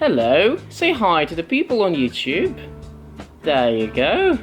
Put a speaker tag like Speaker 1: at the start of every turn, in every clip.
Speaker 1: Hello, say hi to the people on YouTube. There you go.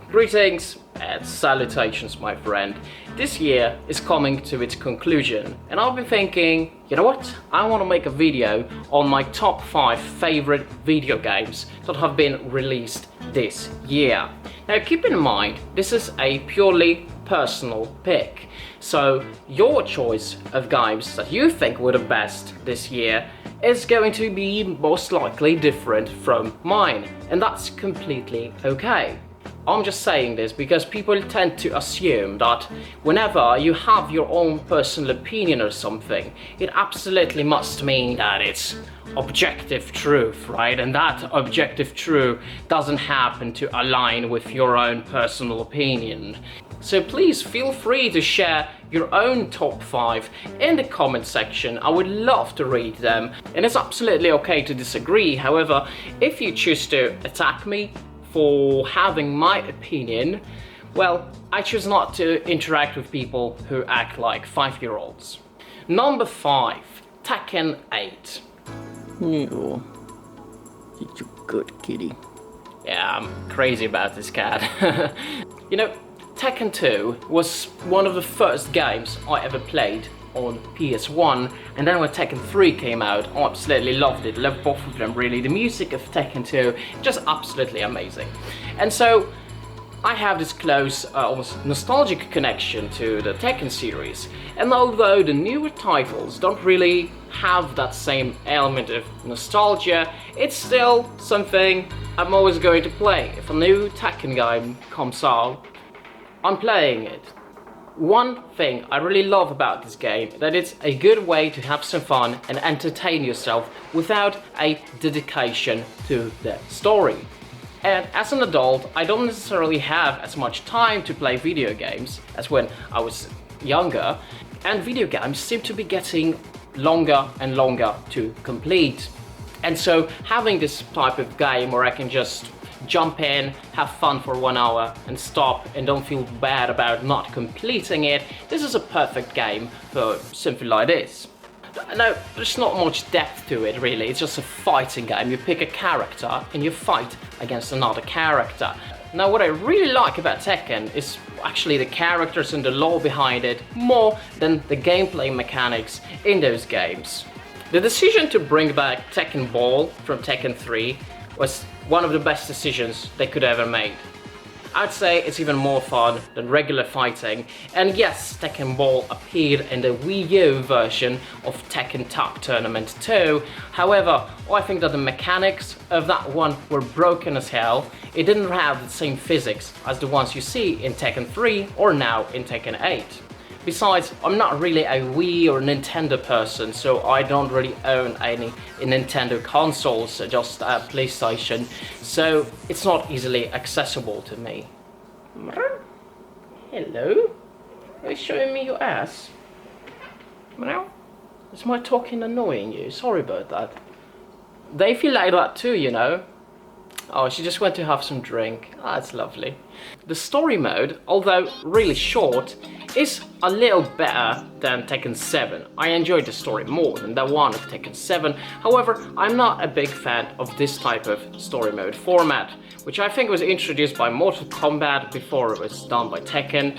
Speaker 1: Greetings and salutations, my friend. This year is coming to its conclusion, and I've been thinking, you know what? I want to make a video on my top 5 favorite video games that have been released this year. Now keep in mind, this is a purely personal pick. So your choice of games that you think were the best this year is going to be most likely different from mine, and that's completely okay. I'm just saying this because people tend to assume that whenever you have your own personal opinion or something, it absolutely must mean that it's objective truth, right? And that objective truth doesn't happen to align with your own personal opinion. So please feel free to share your own top 5 in the comment section. I would love to read them, and it's absolutely okay to disagree. However, if you choose to attack me for having my opinion, well, I choose not to interact with people who act like 5-year-olds. Number 5, Tekken 8.
Speaker 2: You, it's a good kitty.
Speaker 1: Yeah, I'm crazy about this cat. You know, Tekken 2 was one of the first games I ever played on PS1, and then when Tekken 3 came out, I absolutely loved it. Loved both of them, really. The music of Tekken 2, just absolutely amazing. And so I have this close, almost nostalgic connection to the Tekken series, and although the newer titles don't really have that same element of nostalgia, it's still something I'm always going to play. If a new Tekken game comes out, I'm playing it. One thing I really love about this game is that it's a good way to have some fun and entertain yourself without a dedication to the story. And as an adult, I don't necessarily have as much time to play video games as when I was younger, and video games seem to be getting longer and longer to complete. And so having this type of game where I can just jump in, have fun for 1 hour and stop and don't feel bad about not completing it, this is a perfect game for something like this. Now, there's not much depth to it really, it's just a fighting game. You pick a character and you fight against another character. Now what I really like about Tekken is actually the characters and the lore behind it more than the gameplay mechanics in those games. The decision to bring back Tekken Ball from Tekken 3 was one of the best decisions they could ever made. I'd say it's even more fun than regular fighting, and yes, Tekken Ball appeared in the Wii U version of Tekken Tag Tournament 2. However, I think that the mechanics of that one were broken as hell. It didn't have the same physics as the ones you see in Tekken 3 or now in Tekken 8. Besides, I'm not really a Wii or Nintendo person, so I don't really own any Nintendo consoles, just a PlayStation, so it's not easily accessible to me. Hello? Are you showing me your ass? Is my talking annoying you? Sorry about that. They feel like that too, you know. Oh, she just went to have some drink. That's lovely. The story mode, although really short, is a little better than Tekken 7. I enjoyed the story more than the one of Tekken 7. However, I'm not a big fan of this type of story mode format, which I think was introduced by Mortal Kombat before it was done by Tekken.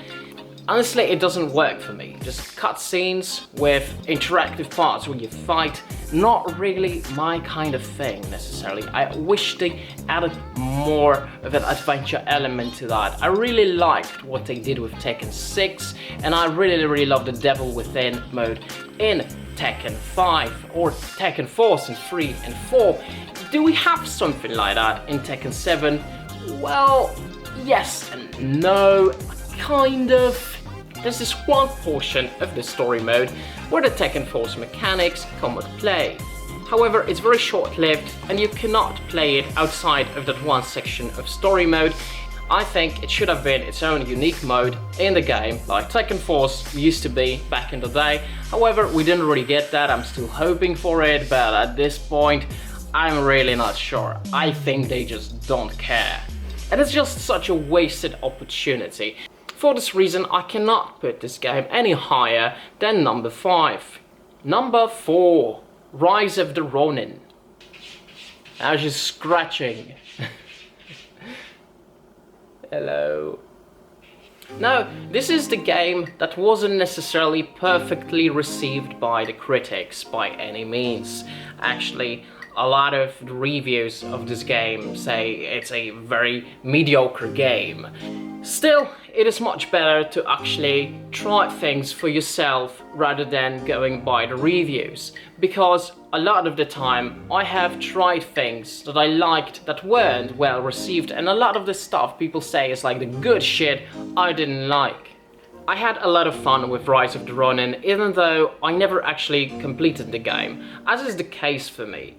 Speaker 1: Honestly, it doesn't work for me. Just cutscenes with interactive parts when you fight, not really my kind of thing necessarily. I wish they added more of an adventure element to that. I really liked what they did with Tekken 6, and I really love the Devil Within mode in Tekken 5 or Tekken Force in 3 and 4. Do we have something like that in Tekken 7? Well, yes and no, kind of. There's this one portion of the story mode where the Tekken Force mechanics come into play. However, it's very short-lived and you cannot play it outside of that one section of story mode. I think it should have been its own unique mode in the game, like Tekken Force used to be back in the day. However, we didn't really get that. I'm still hoping for it, but at this point, I'm really not sure. I think they just don't care. And it's just such a wasted opportunity. For this reason, I cannot put this game any higher than number 5. Number 4, Rise of the Ronin. Now she's scratching. Hello. Now, this is the game that wasn't necessarily perfectly received by the critics by any means. Actually, a lot of the reviews of this game say it's a very mediocre game. Still, it is much better to actually try things for yourself rather than going by the reviews, because a lot of the time I have tried things that I liked that weren't well received, and a lot of the stuff people say is like the good shit I didn't like. I had a lot of fun with Rise of the Ronin, even though I never actually completed the game, as is the case for me.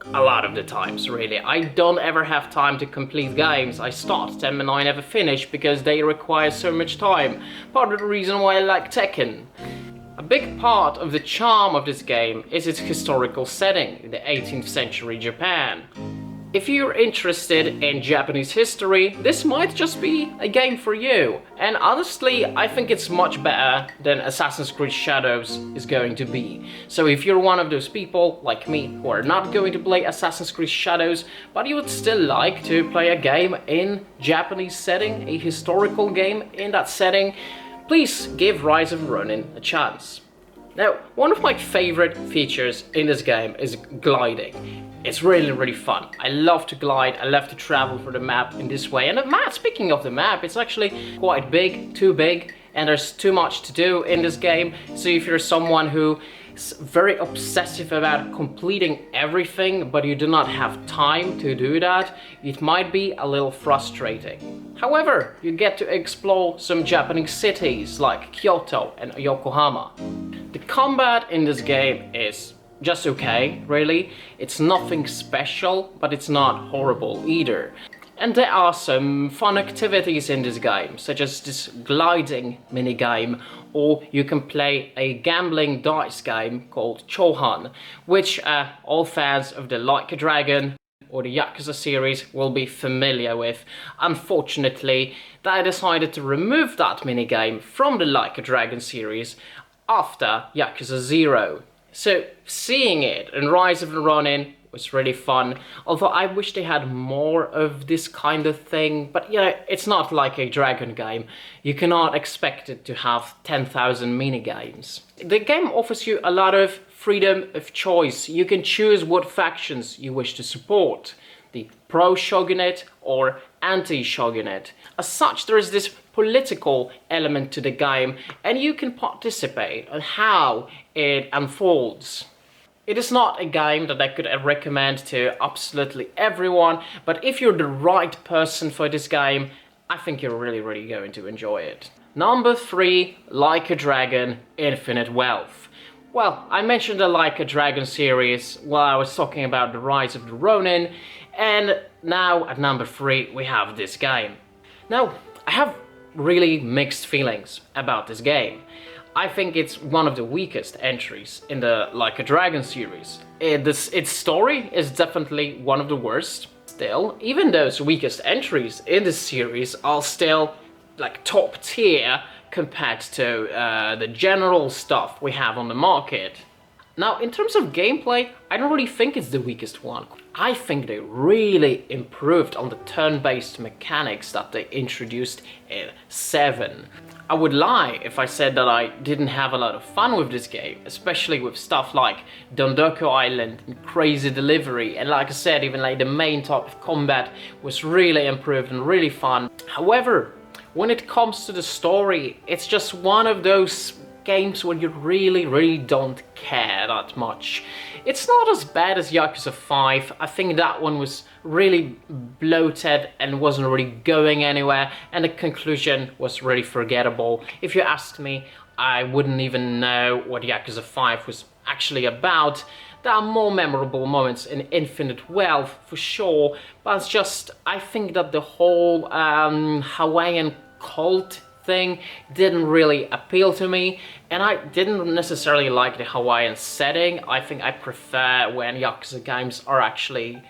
Speaker 1: A lot of the times, really. I don't ever have time to complete games. I start them and I never finish because they require so much time. Part of the reason why I like Tekken. A big part of the charm of this game is its historical setting in the 18th century Japan. If you're interested in Japanese history, this might just be a game for you. And honestly, I think it's much better than Assassin's Creed Shadows is going to be. So if you're one of those people, like me, who are not going to play Assassin's Creed Shadows, but you would still like to play a game in Japanese setting, a historical game in that setting, please give Rise of Ronin a chance. Now, one of my favorite features in this game is gliding. It's really fun. I love to glide, I love to travel through the map in this way. And the map, speaking of the map, it's actually quite big, too big, and there's too much to do in this game. So if you're someone who is very obsessive about completing everything, but you do not have time to do that, it might be a little frustrating. However, you get to explore some Japanese cities like Kyoto and Yokohama. The combat in this game is just okay, really. It's nothing special, but it's not horrible either. And there are some fun activities in this game, such as this gliding minigame, or you can play a gambling dice game called Chohan, which all fans of the Like a Dragon or the Yakuza series will be familiar with. Unfortunately, they decided to remove that minigame from the Like a Dragon series after Yakuza 0. So seeing it in Rise of the Ronin was really fun, although I wish they had more of this kind of thing, but you know, it's not like a Dragon game. You cannot expect it to have 10,000 minigames. The game offers you a lot of freedom of choice. You can choose what factions you wish to support, the pro-shogunate or anti-shogunate. As such, there is this political element to the game, and you can participate on how it unfolds. It is not a game that I could recommend to absolutely everyone, but if you're the right person for this game, I think you're really going to enjoy it. Number 3, Like a Dragon Infinite Wealth. Well, I mentioned the Like a Dragon series while I was talking about the Rise of the Ronin, and now at number 3 we have this game. Now, I have really mixed feelings about this game. I think it's one of the weakest entries in the Like a Dragon series. Its story is definitely one of the worst. Still, even those weakest entries in this series are still like top tier compared to the general stuff we have on the market. Now, in terms of gameplay, I don't really think it's the weakest one. I think they really improved on the turn-based mechanics that they introduced in 7. I would lie if I said that I didn't have a lot of fun with this game, especially with stuff like Dondoku Island and Crazy Delivery, and like I said, even like the main type of combat was really improved and really fun. However, when it comes to the story, it's just one of those games where you really don't care that much. It's not as bad as Yakuza 5. I think that one was really bloated and wasn't really going anywhere, and the conclusion was really forgettable. If you asked me, I wouldn't even know what Yakuza 5 was actually about. There are more memorable moments in Infinite Wealth for sure, but it's just, I think that the whole Hawaiian cult thing didn't really appeal to me, and I didn't necessarily like the Hawaiian setting. I think I prefer when Yakuza games are actually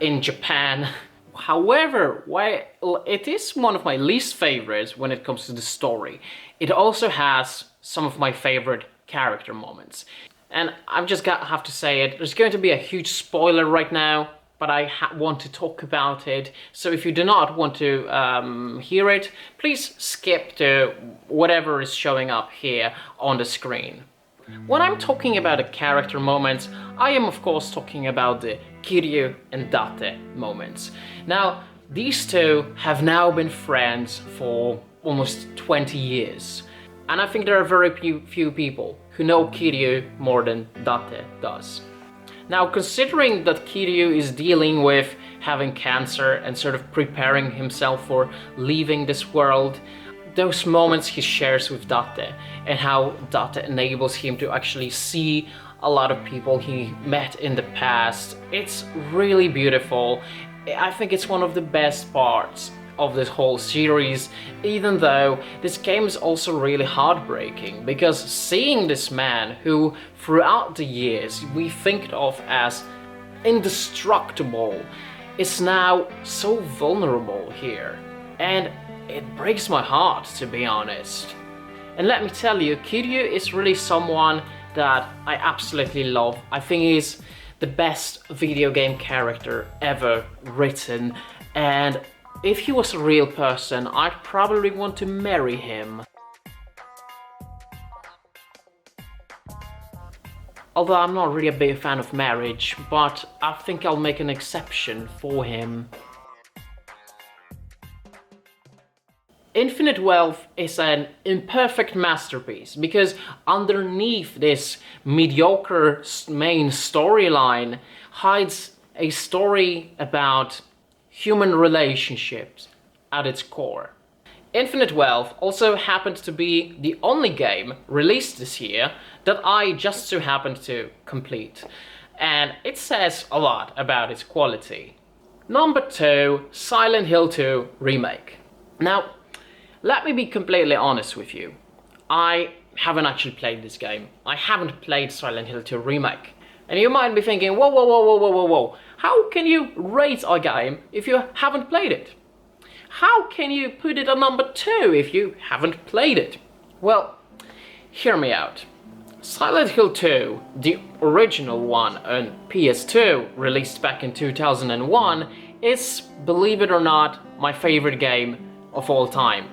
Speaker 1: in Japan. However, while it is one of my least favorites when it comes to the story, it also has some of my favorite character moments. And I'm just gonna have to say it, there's going to be a huge spoiler right now, but I want to talk about it. So if you do not want to hear it, please skip to whatever is showing up here on the screen. When I'm talking about the character moments, I am of course talking about the Kiryu and Date moments. Now, these two have now been friends for almost 20 years. And I think there are very few people who know Kiryu more than Date does. Now, considering that Kiryu is dealing with having cancer and sort of preparing himself for leaving this world, those moments he shares with Date and how Date enables him to actually see a lot of people he met in the past, it's really beautiful. I think it's one of the best parts of this whole series, even though this game is also really heartbreaking, because seeing this man who throughout the years we think of as indestructible is now so vulnerable here, and it breaks my heart, to be honest. And let me tell you, Kiryu is really someone that I absolutely love. I think he's the best video game character ever written, and if he was a real person, I'd probably want to marry him. Although I'm not really a big fan of marriage, but I think I'll make an exception for him. Infinite Wealth is an imperfect masterpiece because underneath this mediocre main storyline hides a story about human relationships at its core. Infinite Wealth also happened to be the only game released this year that I just so happened to complete, and it says a lot about its quality. Number 2, Silent Hill 2 Remake. Now, let me be completely honest with you. I haven't actually played this game. I haven't played Silent Hill 2 Remake. And you might be thinking, whoa. How can you rate a game if you haven't played it? How can you put it at number 2 if you haven't played it? Well, hear me out. Silent Hill 2, the original one on PS2, released back in 2001, is, believe it or not, my favorite game of all time.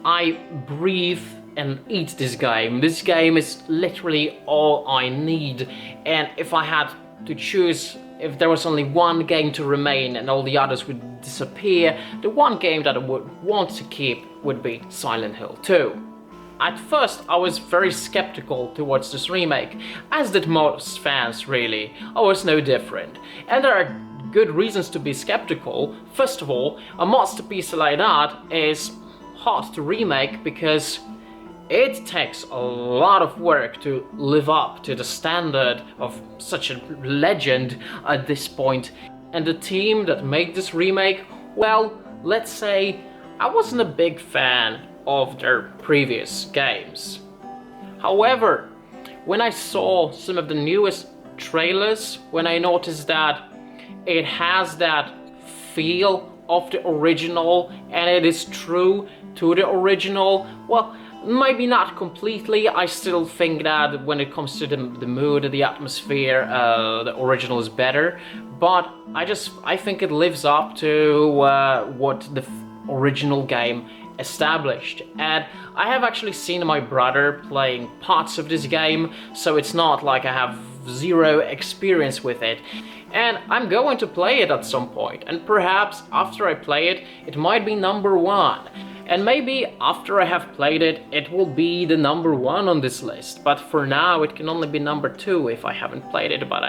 Speaker 1: I breathe and eat this game. This game is literally all I need, and if I had to choose, if there was only one game to remain and all the others would disappear, the one game that I would want to keep would be Silent Hill 2. At first I was very skeptical towards this remake, as did most fans really. I was no different. And there are good reasons to be skeptical. First of all, a masterpiece like that is hard to remake because it takes a lot of work to live up to the standard of such a legend at this point. And the team that made this remake, well, let's say I wasn't a big fan of their previous games. However, when I saw some of the newest trailers, when I noticed that it has that feel of the original and it is true to the original, well, maybe not completely. I still think that when it comes to the mood, the atmosphere, the original is better. But I think it lives up to what the original game established. And I have actually seen my brother playing parts of this game, so it's not like I have zero experience with it. And I'm going to play it at some point, and perhaps after I play it, it might be number 1. And maybe after I have played it, it will be the number 1 on this list. But for now, it can only be number 2 if I haven't played it. But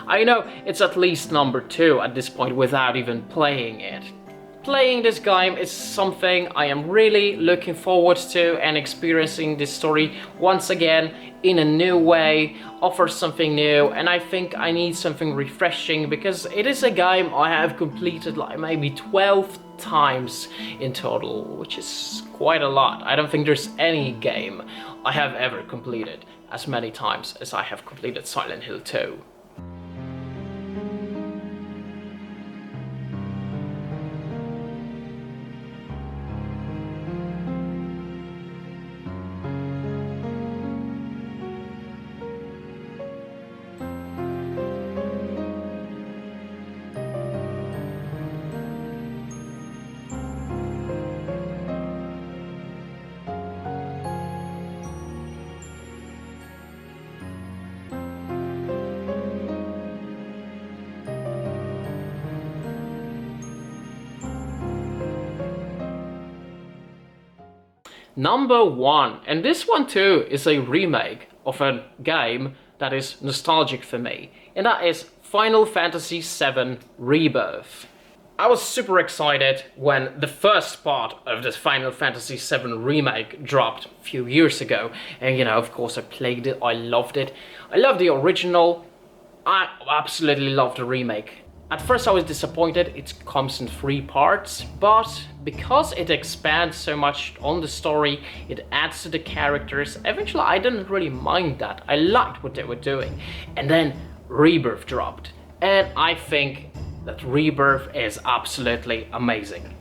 Speaker 1: I know it's at least number 2 at this point without even playing it. Playing this game is something I am really looking forward to, and experiencing this story once again in a new way offers something new, and I think I need something refreshing because it is a game I have completed like maybe 12 times in total, which is quite a lot. I don't think there's any game I have ever completed as many times as I have completed Silent Hill 2. Number 1, and this one too is a remake of a game that is nostalgic for me, and that is Final Fantasy VII Rebirth. I was super excited when the first part of this Final Fantasy VII remake dropped a few years ago, and of course I played it, I loved it. I love the original, I absolutely love the remake. At first I was disappointed it comes in 3 parts, but because it expands so much on the story, it adds to the characters, eventually I didn't really mind that. I liked what they were doing. And then Rebirth dropped, and I think that Rebirth is absolutely amazing.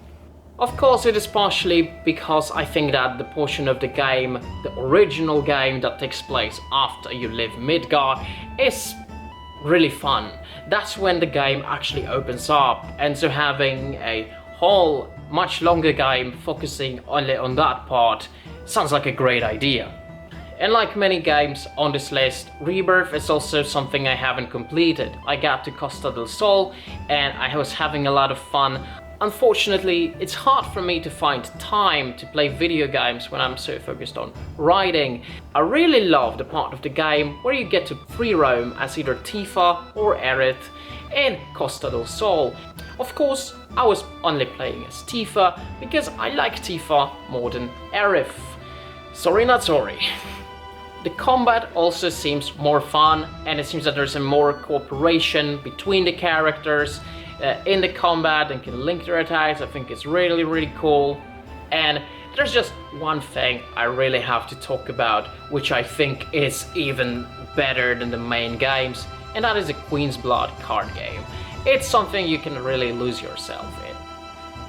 Speaker 1: Of course it is partially because I think that the portion of the game, the original game that takes place after you leave Midgar, is really fun. That's when the game actually opens up, and so having a whole much longer game focusing only on that part sounds like a great idea. And like many games on this list, Rebirth is also something I haven't completed. I got to Costa del Sol and I was having a lot of fun. Unfortunately, it's hard for me to find time to play video games when I'm so focused on writing. I really love the part of the game where you get to free roam as either Tifa or Aerith in Costa del Sol. Of course, I was only playing as Tifa because I like Tifa more than Aerith. Sorry not sorry. The combat also seems more fun, and it seems that there's a more cooperation between the characters in the combat and can link their attacks. I think it's really cool. And there's just one thing I really have to talk about, which I think is even better than the main games, and that is a Queen's Blood card game. It's something you can really lose yourself in.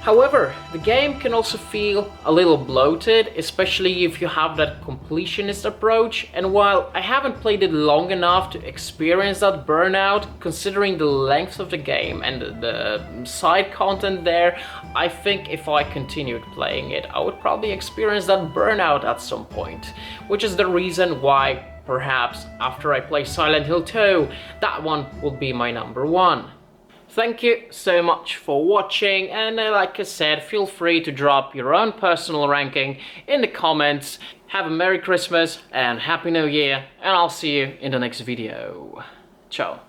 Speaker 1: However, the game can also feel a little bloated, especially if you have that completionist approach, and while I haven't played it long enough to experience that burnout, considering the length of the game and the side content there, I think if I continued playing it, I would probably experience that burnout at some point, which is the reason why perhaps after I play Silent Hill 2, that one will be my number 1. Thank you so much for watching, and like I said, feel free to drop your own personal ranking in the comments. Have a Merry Christmas and Happy New Year, and I'll see you in the next video. Ciao.